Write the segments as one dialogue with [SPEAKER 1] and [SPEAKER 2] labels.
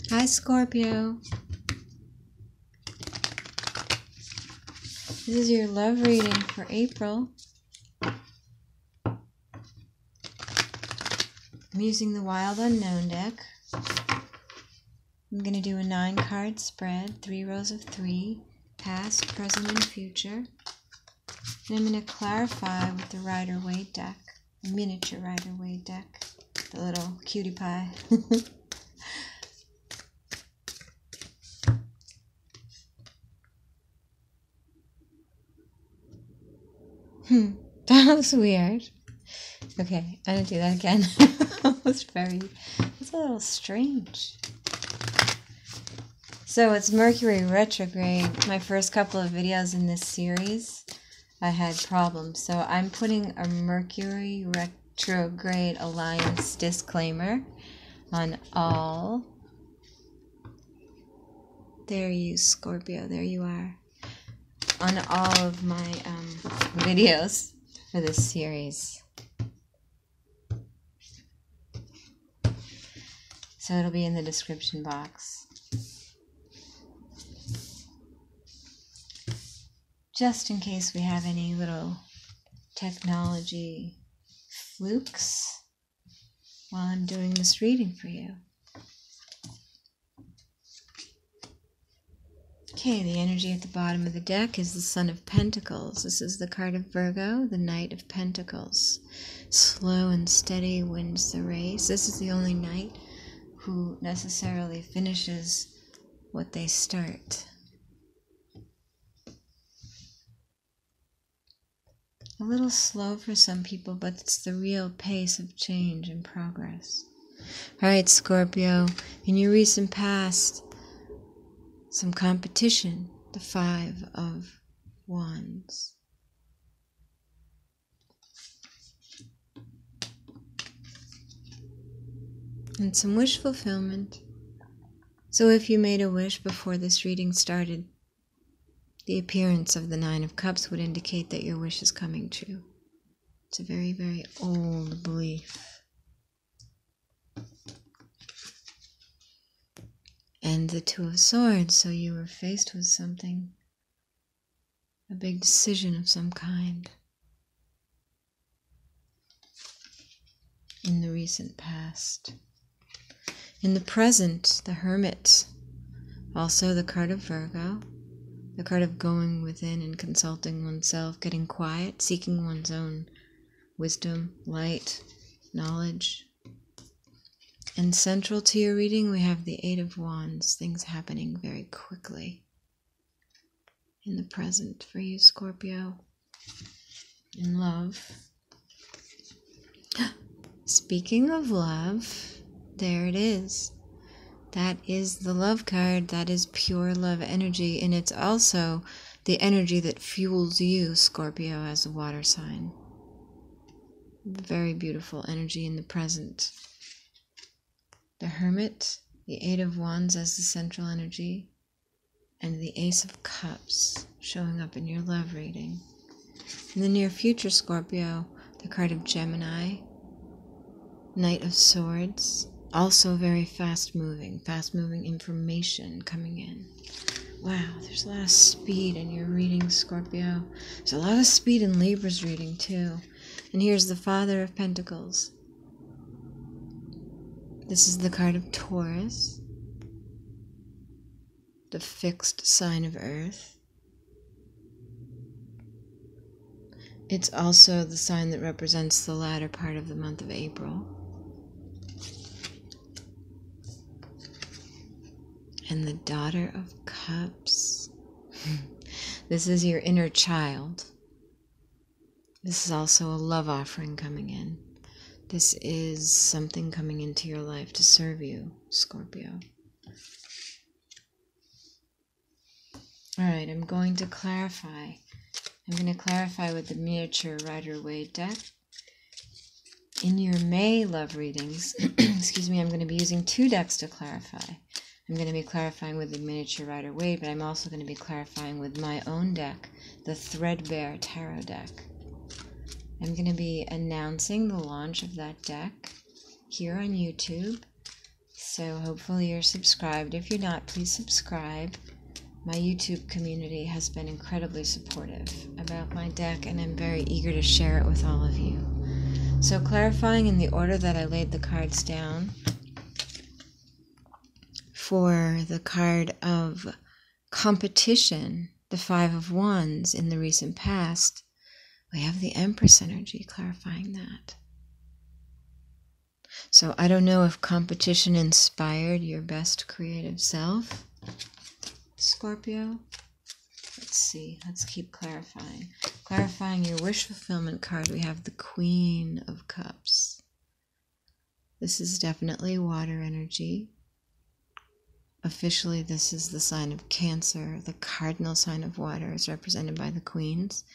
[SPEAKER 1] Hi, Scorpio. This is your love reading for April. I'm using the Wild Unknown deck. I'm going to do a 9-card spread, 3 rows of 3, past, present, and future. And I'm going to clarify with the Rider-Waite deck, a miniature Rider-Waite deck, the little cutie pie. That was weird. Okay, I'm going to do that again. It's a little strange. So it's Mercury retrograde. My first couple of videos in this series, I had problems. So I'm putting a Mercury retrograde alliance disclaimer on all. There you, Scorpio, there you are. On all of my videos for this series. So it'll be in the description box. Just in case we have any little technology flukes while I'm doing this reading for you. Okay, the energy at the bottom of the deck is the Son of Pentacles. This is the card of Virgo, the Knight of Pentacles. Slow and steady wins the race. This is the only knight who necessarily finishes what they start. A little slow for some people, but it's the real pace of change and progress. Alright, Scorpio, in your recent past, some competition, the 5 of Wands. And some wish fulfillment. So if you made a wish before this reading started, the appearance of the 9 of Cups would indicate that your wish is coming true. It's a very, very old belief. And the 2 of Swords, so you were faced with something, a big decision of some kind in the recent past. In the present, the Hermit, also the card of Virgo, the card of going within and consulting oneself, getting quiet, seeking one's own wisdom, light, knowledge. And central to your reading, we have the 8 of Wands, things happening very quickly in the present for you, Scorpio. In love. Speaking of love, there it is. That is the love card. That is pure love energy. And it's also the energy that fuels you, Scorpio, as a water sign. Very beautiful energy in the present. The Hermit, the 8 of Wands as the central energy, and the Ace of Cups showing up in your love reading. In the near future, Scorpio, the card of Gemini, Knight of Swords, also very fast-moving information coming in. Wow, there's a lot of speed in your reading, Scorpio. There's a lot of speed in Libra's reading, too. And here's the Father of Pentacles. This is the card of Taurus, the fixed sign of Earth. It's also the sign that represents the latter part of the month of April. And the Daughter of Cups. This is your inner child. This is also a love offering coming in. This is something coming into your life to serve you, Scorpio. Alright, I'm going to clarify. I'm going to clarify with the miniature Rider-Waite deck. In your May love readings, excuse me, I'm going to be using 2 decks to clarify. I'm going to be clarifying with the miniature Rider-Waite, but I'm also going to be clarifying with my own deck, the Threadbare Tarot deck. I'm going to be announcing the launch of that deck here on YouTube So hopefully you're subscribed. If you're not, please subscribe. My YouTube community has been incredibly supportive about my deck, and I'm very eager to share it with all of you. So clarifying in the order that I laid the cards down, for the card of competition, the Five of Wands in the recent past, we have the Empress energy, clarifying that. So I don't know if competition inspired your best creative self, Scorpio. Let's see. Let's keep clarifying. Clarifying your wish fulfillment card, we have the Queen of Cups. This is definitely water energy. Officially, this is the sign of Cancer. The cardinal sign of water is represented by the Queens.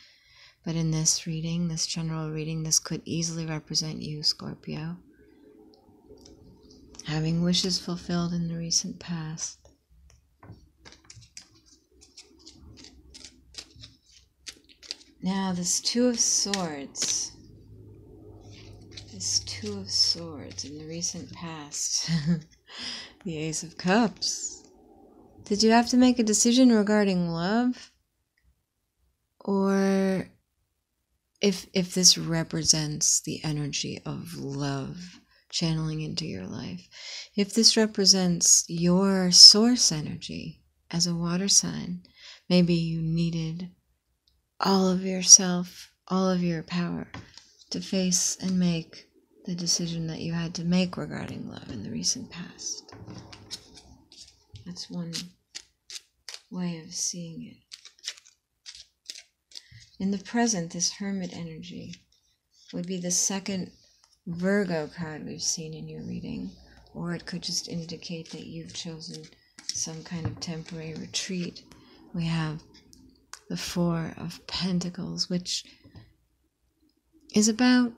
[SPEAKER 1] But in this reading, this general reading, this could easily represent you, Scorpio. Having wishes fulfilled in the recent past. Now, this Two of Swords. This Two of Swords in the recent past. The Ace of Cups. Did you have to make a decision regarding love? Or if this represents the energy of love channeling into your life, if this represents your source energy as a water sign, maybe you needed all of yourself, all of your power to face and make the decision that you had to make regarding love in the recent past. That's one way of seeing it. In the present, this Hermit energy would be the second Virgo card we've seen in your reading, or it could just indicate that you've chosen some kind of temporary retreat. We have the Four of Pentacles, which is about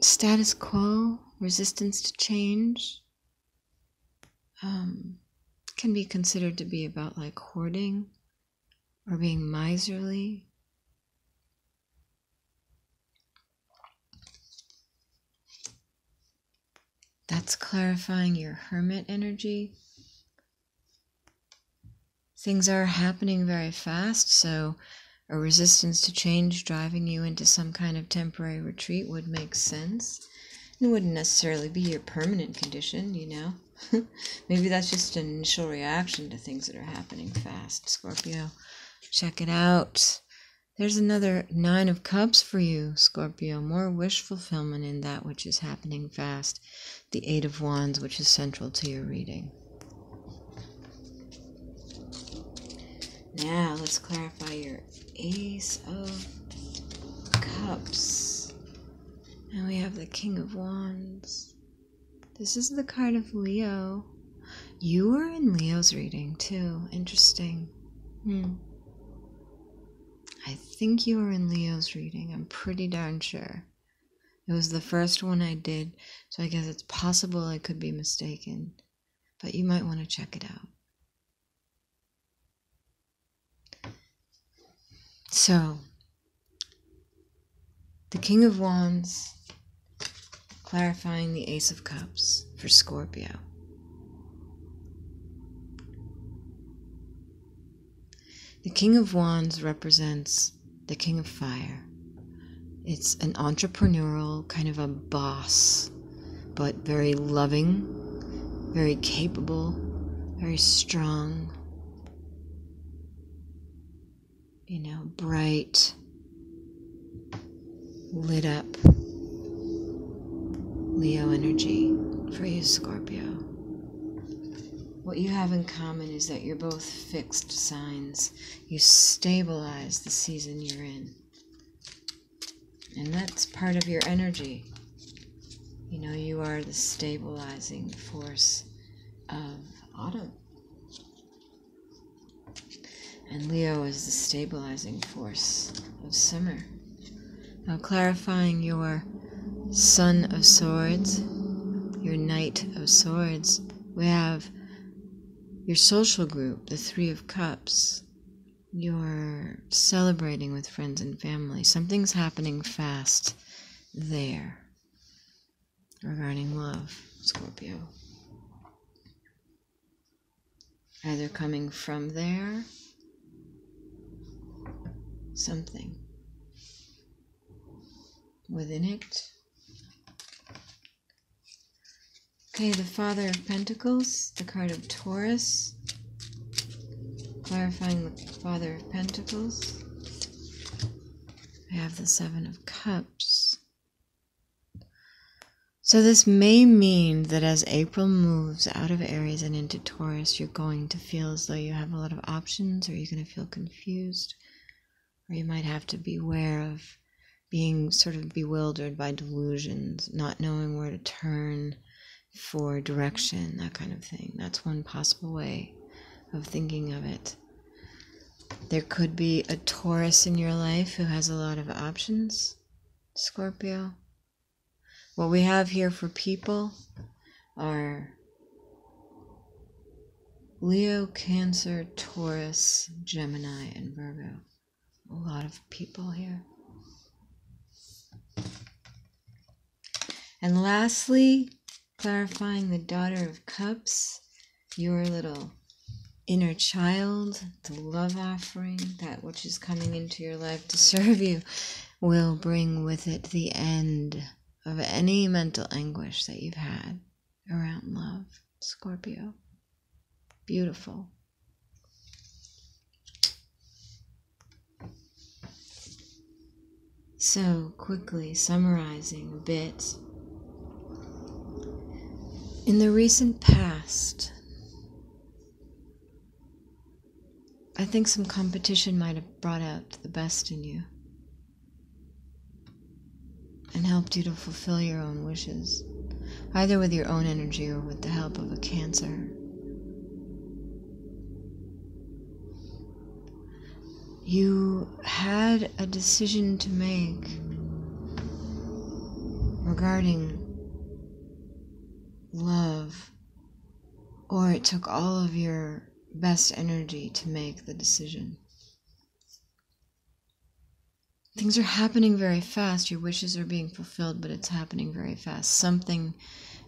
[SPEAKER 1] status quo, resistance to change. Can be considered to be about like hoarding or being miserly. That's clarifying your Hermit energy. Things are happening very fast, so a resistance to change driving you into some kind of temporary retreat would make sense. It wouldn't necessarily be your permanent condition, you know. Maybe that's just an initial reaction to things that are happening fast, Scorpio. Check it out. There's another Nine of Cups for you, Scorpio. More wish fulfillment in that which is happening fast. The Eight of Wands, which is central to your reading. Now, let's clarify your Ace of Cups. And we have the King of Wands. This is the card of Leo. You were in Leo's reading, too. Interesting. I think you were in Leo's reading. I'm pretty darn sure. It was the first one I did, so I guess it's possible I could be mistaken. But you might want to check it out. So, the King of Wands, clarifying the Ace of Cups for Scorpio. The King of Wands represents the King of Fire. It's an entrepreneurial, kind of a boss, but very loving, very capable, very strong. You know, bright, lit up Leo energy for you, Scorpio. What you have in common is that you're both fixed signs. You stabilize the season you're in. And that's part of your energy. You know, you are the stabilizing force of autumn. And Leo is the stabilizing force of summer. Now, clarifying your Son of Swords, your Knight of Swords, we have your social group, the Three of Cups. You're celebrating with friends and family. Something's happening fast there regarding love, Scorpio. either coming from there, something within it. Okay, the Father of Pentacles, the card of Taurus, clarifying the Father of Pentacles. I have the Seven of Cups. So this may mean that as April moves out of Aries and into Taurus, you're going to feel as though you have a lot of options, or you're going to feel confused, or you might have to beware of being sort of bewildered by delusions, not knowing where to turn for direction, that kind of thing. That's one possible way of thinking of it. There could be a Taurus in your life who has a lot of options, Scorpio. What we have here for people are Leo, Cancer, Taurus, Gemini, and Virgo. A lot of people here. And lastly, clarifying the Daughter of Cups, your little inner child, the love offering, that which is coming into your life to serve you, will bring with it the end of any mental anguish that you've had around love, Scorpio. Beautiful. So, quickly summarizing a bit. In the recent past, I think some competition might have brought out the best in you and helped you to fulfill your own wishes, either with your own energy or with the help of a Cancer. You had a decision to make regarding love, or it took all of your best energy to make the decision. Things are happening very fast. Your wishes are being fulfilled, but it's happening very fast. Something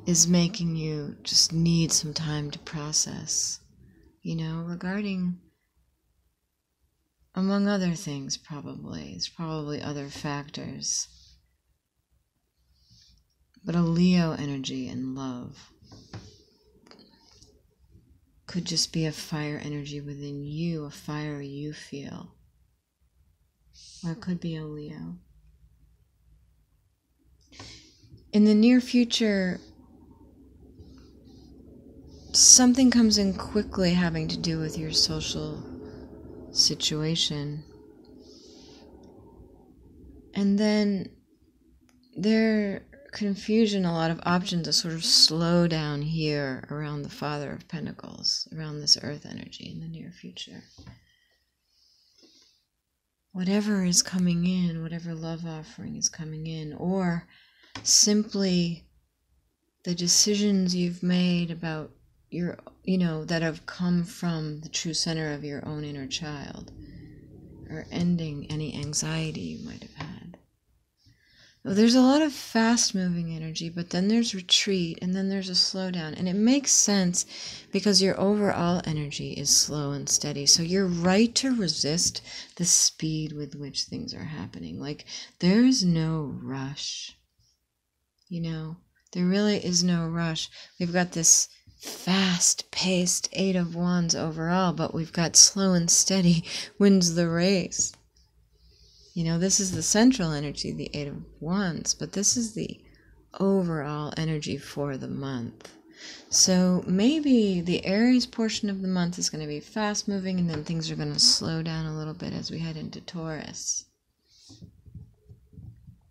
[SPEAKER 1] is making you just need some time to process, regarding, among other things, probably. There's probably other factors. But a Leo energy in love could just be a fire energy within you, a fire you feel. Or it could be a Leo. In the near future, something comes in quickly having to do with your social situation. And then there confusion, a lot of options, a sort of slowdown here around the Father of Pentacles, around this earth energy in the near future. Whatever is coming in, whatever love offering is coming in, or simply the decisions you've made about your, that have come from the true center of your own inner child, or ending any anxiety you might have had. There's a lot of fast-moving energy, but then there's retreat, and then there's a slowdown. And it makes sense because your overall energy is slow and steady. So you're right to resist the speed with which things are happening. Like, there's no rush. There really is no rush. We've got this fast-paced Eight of Wands overall, but we've got slow and steady wins the race. This is the central energy, the Eight of Wands, but this is the overall energy for the month. So maybe the Aries portion of the month is going to be fast moving, and then things are going to slow down a little bit as we head into Taurus.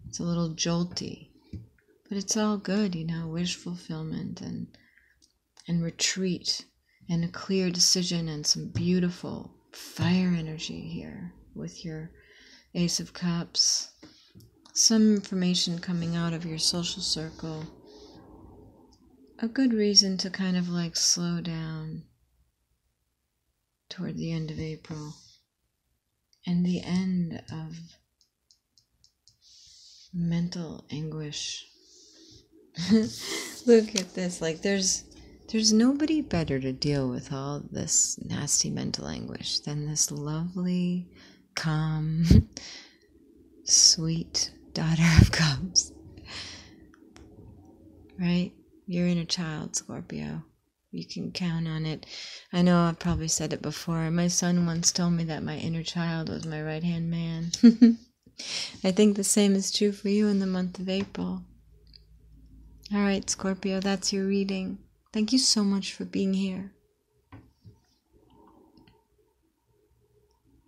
[SPEAKER 1] It's a little jolty, but it's all good, wish fulfillment and retreat and a clear decision and some beautiful fire energy here with your Ace of Cups, some information coming out of your social circle, a good reason to kind of slow down toward the end of April, and the end of mental anguish. Look at this, There's nobody better to deal with all this nasty mental anguish than this lovely, calm, sweet daughter of cups. Right? Your inner child, Scorpio. You can count on it. I know I've probably said it before. My son once told me that my inner child was my right-hand man. I think the same is true for you in the month of April. All right, Scorpio, that's your reading. Thank you so much for being here.